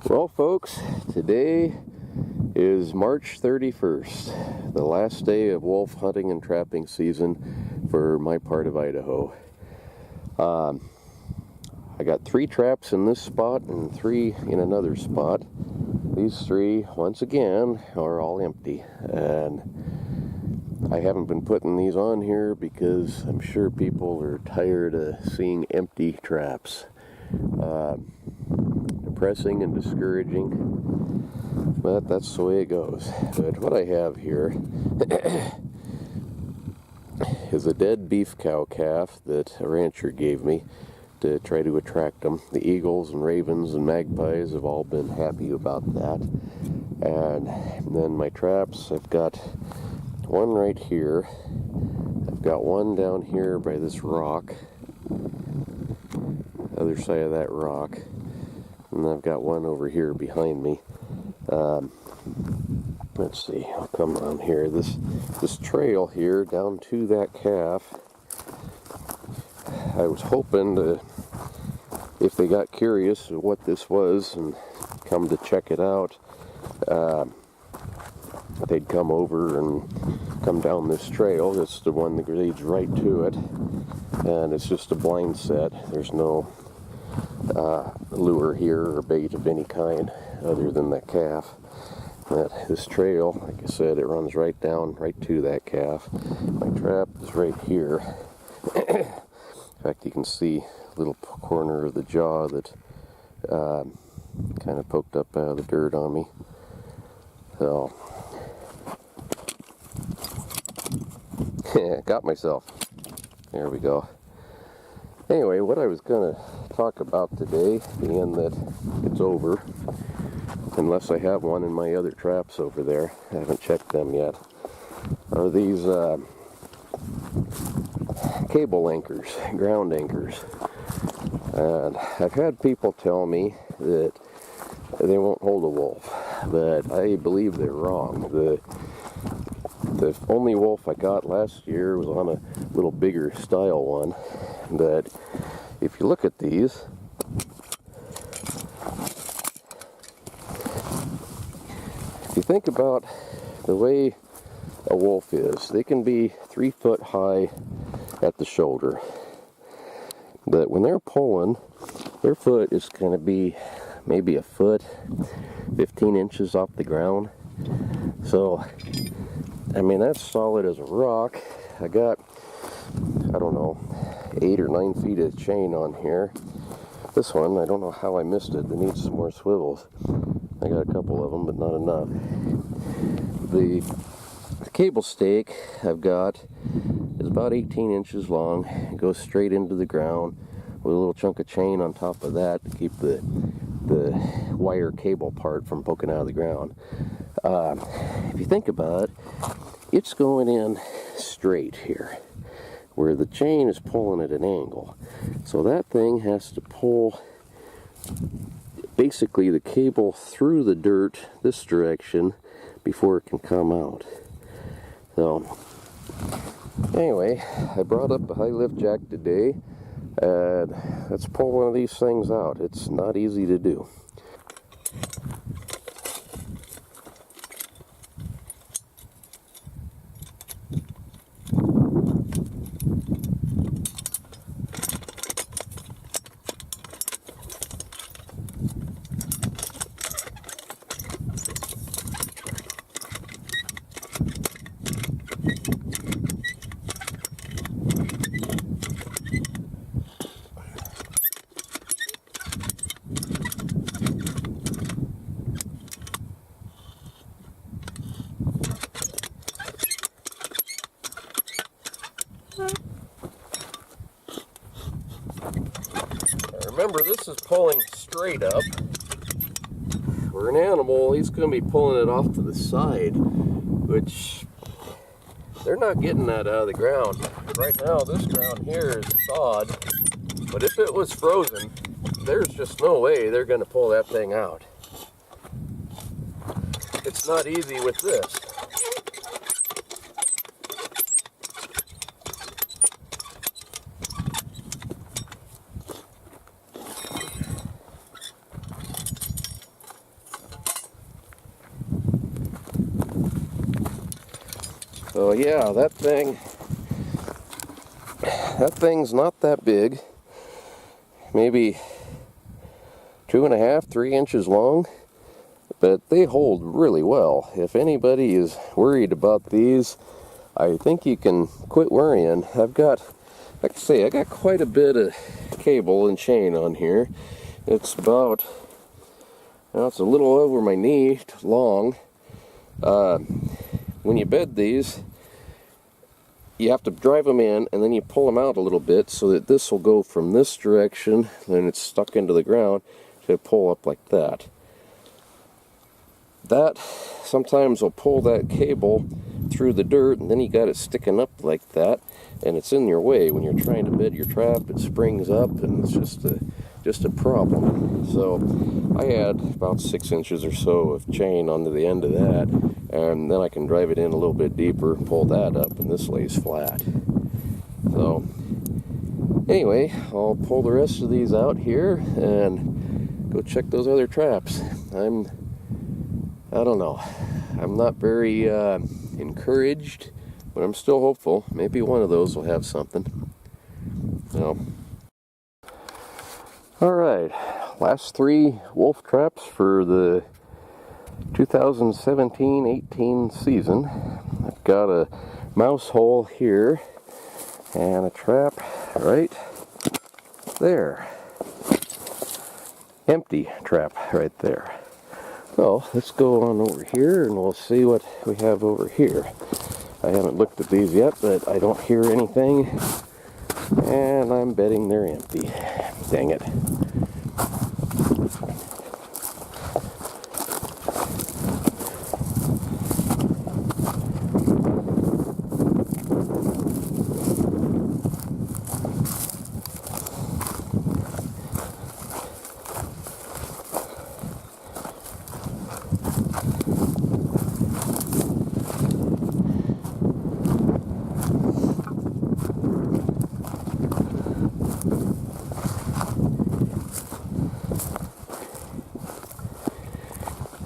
Well, folks, today is March 31st, the last day of wolf hunting and trapping season for my part of Idaho. I got 3 traps in this spot and 3 in another spot. These 3, once again, are all empty, and I haven't been putting these on here because I'm sure people are tired of seeing empty traps. Depressing and discouraging, but that's the way it goes. But what I have here is a dead beef cow calf that a rancher gave me to try to attract them. The eagles and ravens and magpies have all been happy about that. And then my traps, I've got one right here. I've got one down here by this rock, other side of that rock, and I've got one over here behind me. Let's see, I'll come on here. This trail here down to that calf, I was hoping to, if they got curious of what this was and come to check it out, they'd come over and come down this trail. It's the one that leads right to it, and it's just a blind set. There's no lure here or bait of any kind other than that calf. But this trail, like I said, it runs right down right to that calf. My trap is right here. In fact, you can see a little corner of the jaw that kind of poked up out of the dirt on me. So, got myself. There we go. Anyway, what I was going to talk about today, being that it's over, unless I have one in my other traps over there, I haven't checked them yet, are these cable anchors, ground anchors. And I've had people tell me that they won't hold a wolf, but I believe they're wrong. The only wolf I got last year was on a little bigger style one, but if you look at these, if you think about the way a wolf is, they can be 3 foot high at the shoulder, but when they're pulling, their foot is going to be maybe a foot, 15 inches off the ground. So, I mean, that's solid as a rock. I got, I don't know, 8 or 9 feet of chain on here. This one, I don't know how I missed it. It needs some more swivels. I got a couple of them, but not enough. The cable stake I've got is about 18 inches long. It goes straight into the ground with a little chunk of chain on top of that to keep the wire cable part from poking out of the ground. If you think about it, it's going in straight here, where the chain is pulling at an angle. So that thing has to pull basically the cable through the dirt this direction before it can come out. So anyway, I brought up a high lift jack today, and let's pull one of these things out. It's not easy to do. Remember, this is pulling straight up. For an animal, he's going to be pulling it off to the side, which they're not getting that out of the ground. Right now, this ground here is thawed, but if it was frozen, there's just no way they're going to pull that thing out. It's not easy with this. So yeah, that thing's not that big. Maybe 2.5, 3 inches long, but they hold really well. If anybody is worried about these, I think you can quit worrying. I've got, like I say, I got quite a bit of cable and chain on here. It's about, well, it's a little over my knee long. When you bed these, you have to drive them in and then you pull them out a little bit so that this will go from this direction, then it's stuck into the ground, to pull up like that. That sometimes will pull that cable through the dirt, and then you got it sticking up like that, and it's in your way when you're trying to bed your trap. It springs up, and it's just a problem. So I had about 6 inches or so of chain onto the end of that, and then I can drive it in a little bit deeper, pull that up, and this lays flat. So anyway, I'll pull the rest of these out here and go check those other traps. I don't know. I'm not very encouraged, but I'm still hopeful. Maybe one of those will have something. So, alright, last 3 wolf traps for the 2017-18 season. I've got a mouse hole here and a trap right there. Empty trap right there. So let's go on over here and we'll see what we have over here. I haven't looked at these yet, but I don't hear anything, and I'm betting they're empty. Dang it.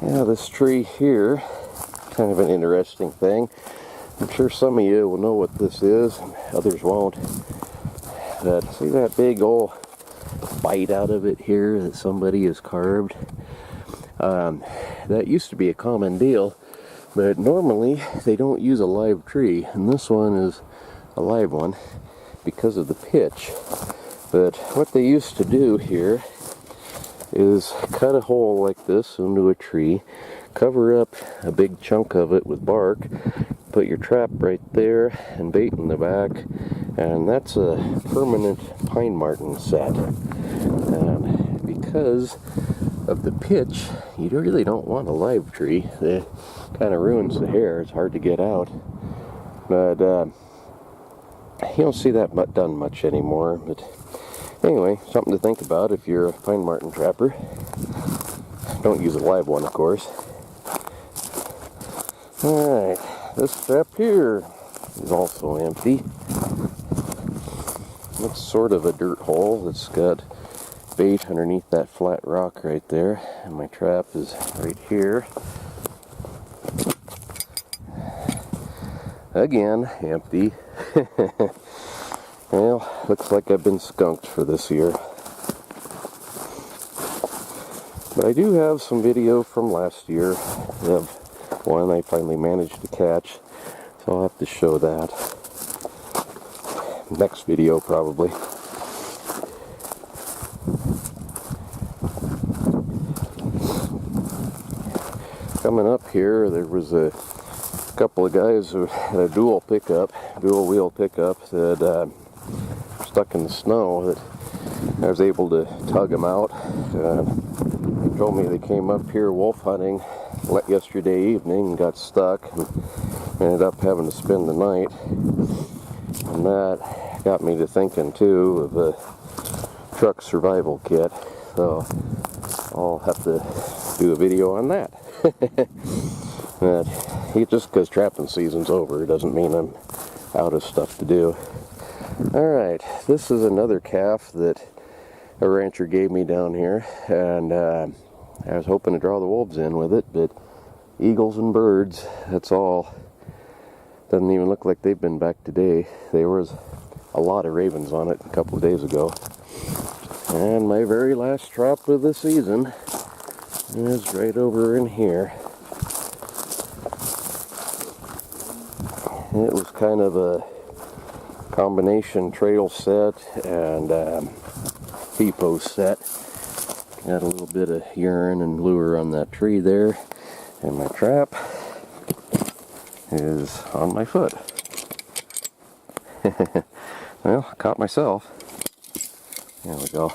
Yeah, this tree here, kind of an interesting thing. I'm sure some of you will know what this is, and others won't. But see that big old bite out of it here that somebody has carved? That used to be a common deal, but normally they don't use a live tree, and this one is a live one because of the pitch. But what they used to do here is cut a hole like this into a tree, cover up a big chunk of it with bark, put your trap right there and bait in the back, and that's a permanent pine marten set. And because of the pitch, you really don't want a live tree. It kind of ruins the hair. It's hard to get out. But you don't see that done much anymore. But anyway, something to think about if you're a pine marten trapper. Don't use a live one, of course. Alright, this trap here is also empty. It's sort of a dirt hole that's got bait underneath that flat rock right there, and my trap is right here. Again, empty. Well, looks like I've been skunked for this year. But I do have some video from last year of one I finally managed to catch, so I'll have to show that. Next video, probably. Coming up here, there was a couple of guys who had a dual wheel pickup that stuck in the snow that I was able to tug them out. They told me they came up here wolf hunting yesterday evening and got stuck and ended up having to spend the night. And that got me to thinking too of a truck survival kit. So I'll have to do a video on that. But just because trapping season's over doesn't mean I'm out of stuff to do. Alright, this is another calf that a rancher gave me down here, and I was hoping to draw the wolves in with it, but eagles and birds, that's all Doesn't even look like they've been back today. There was a lot of ravens on it a couple of days ago. And my very last trap of the season is right over in here. It was kind of a combination trail set and post set. Got a little bit of urine and lure on that tree there, and my trap is on my foot. Well, caught myself. There we go.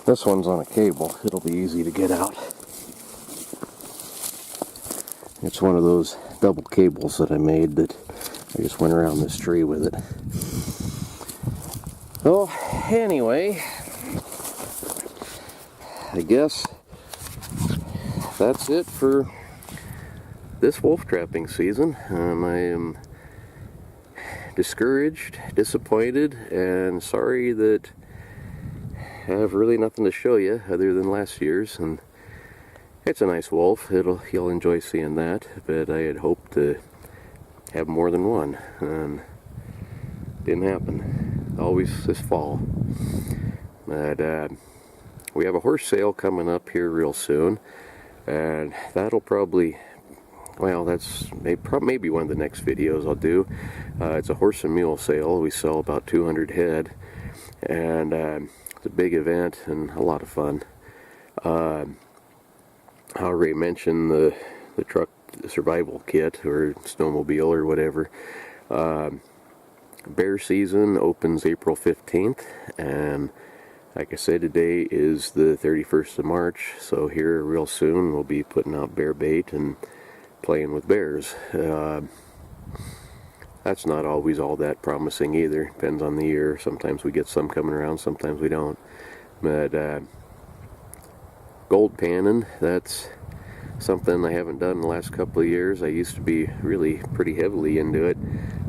This one's on a cable. It'll be easy to get out. It's one of those double cables that I made that I just went around this tree with it. Well, anyway, I guess that's it for this wolf trapping season. I am discouraged, disappointed, and sorry that I have really nothing to show you other than last year's. And it's a nice wolf. You'll enjoy seeing that, but I had hoped to have more than one, and didn't happen. Always this fall. But we have a horse sale coming up here real soon, and that'll probably, well, that's maybe one of the next videos I'll do. It's a horse and mule sale. We sell about 200 head, and it's a big event and a lot of fun. I already mentioned the truck survival kit or snowmobile or whatever. Bear season opens April 15th, and like I said, today is the 31st of March, so here real soon we'll be putting out bear bait and playing with bears. That's not always all that promising either. Depends on the year. Sometimes we get some coming around, sometimes we don't. But gold panning, that's something I haven't done in the last couple of years. I used to be really pretty heavily into it,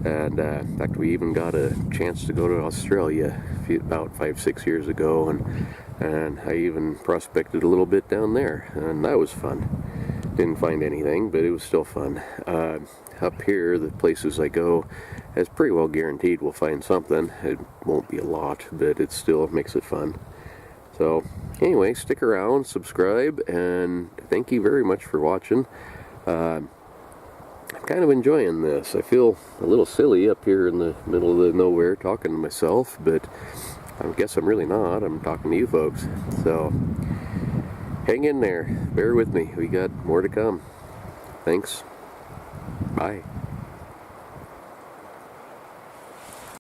and in fact we even got a chance to go to Australia about 5-6 years ago, and I even prospected a little bit down there, and that was fun. Didn't find anything, but it was still fun. Up here, the places I go, it's pretty well guaranteed we'll find something. It won't be a lot, but it still makes it fun. So anyway, stick around, subscribe, and thank you very much for watching. I'm kind of enjoying this. I feel a little silly up here in the middle of the nowhere talking to myself, but I guess I'm really not. I'm talking to you folks. So hang in there. Bear with me. We got more to come. Thanks. Bye.